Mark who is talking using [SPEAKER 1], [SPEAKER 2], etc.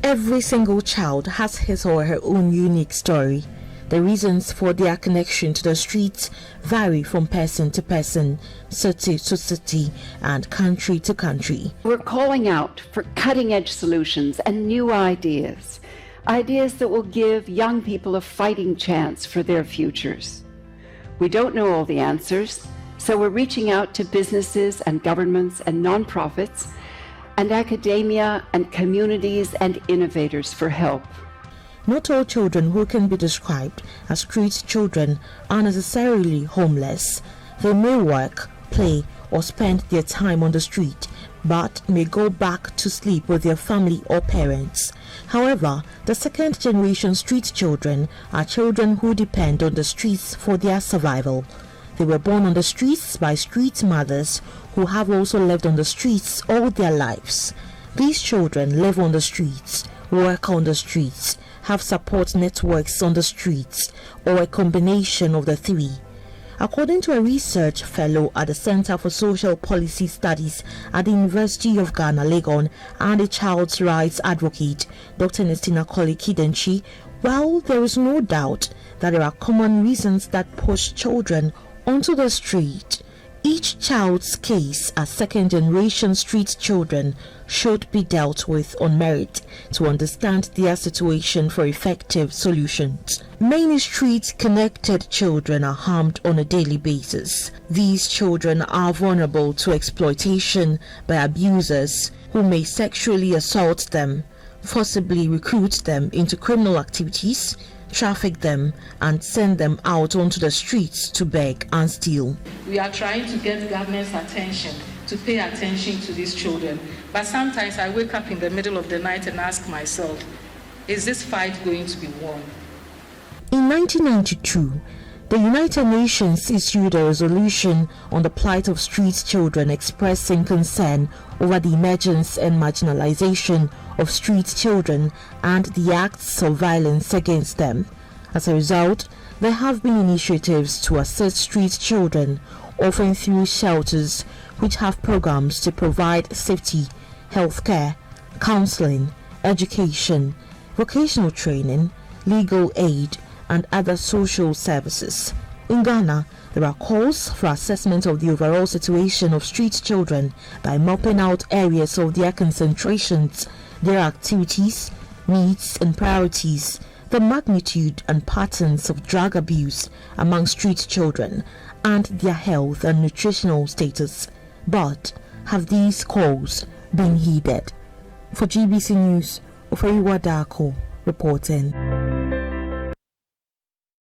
[SPEAKER 1] Every single child has his or her own unique story. The reasons for their connection to the streets vary from person to person, city to city, and country to country.
[SPEAKER 2] We're calling out for cutting-edge solutions and new ideas that will give young people a fighting chance for their futures. We don't know all the answers, so we're reaching out to businesses and governments and nonprofits and academia and communities and innovators for help.
[SPEAKER 1] Not all children who can be described as street children are necessarily homeless. They may work, play, or spend their time on the street, but may go back to sleep with their family or parents. However, the second generation street children are children who depend on the streets for their survival. They were born on the streets by street mothers who have also lived on the streets all their lives. These children live on the streets, work on the streets, have support networks on the streets, or a combination of the three. According to a research fellow at the Center for Social Policy Studies at the University of Ghana, Legon, and a child's rights advocate, Dr. Nestina Koli-Kidenchi, well, there is no doubt that there are common reasons that push children onto the street. Each child's case as second-generation street children should be dealt with on merit to understand their situation for effective solutions. Many street-connected children are harmed on a daily basis. These children are vulnerable to exploitation by abusers who may sexually assault them, forcibly recruit them into criminal activities, traffic them, and send them out onto the streets to beg and steal.
[SPEAKER 3] We are trying to get government's attention to pay attention to these children, but sometimes I wake up in the middle of the night and ask myself, is this fight going to be won?
[SPEAKER 1] In 1992, the United Nations issued a resolution on the plight of street children expressing concern over the emergence and marginalization of street children and the acts of violence against them. As a result, there have been initiatives to assist street children, often through shelters, which have programs to provide safety, healthcare, counseling, education, vocational training, legal aid, and other social services. In Ghana, there are calls for assessment of the overall situation of street children by mapping out areas of their concentrations, their activities, needs and priorities, the magnitude and patterns of drug abuse among street children, and their health and nutritional status. But have these calls been heeded? For GBC News, Ofeyiwa Dako reporting.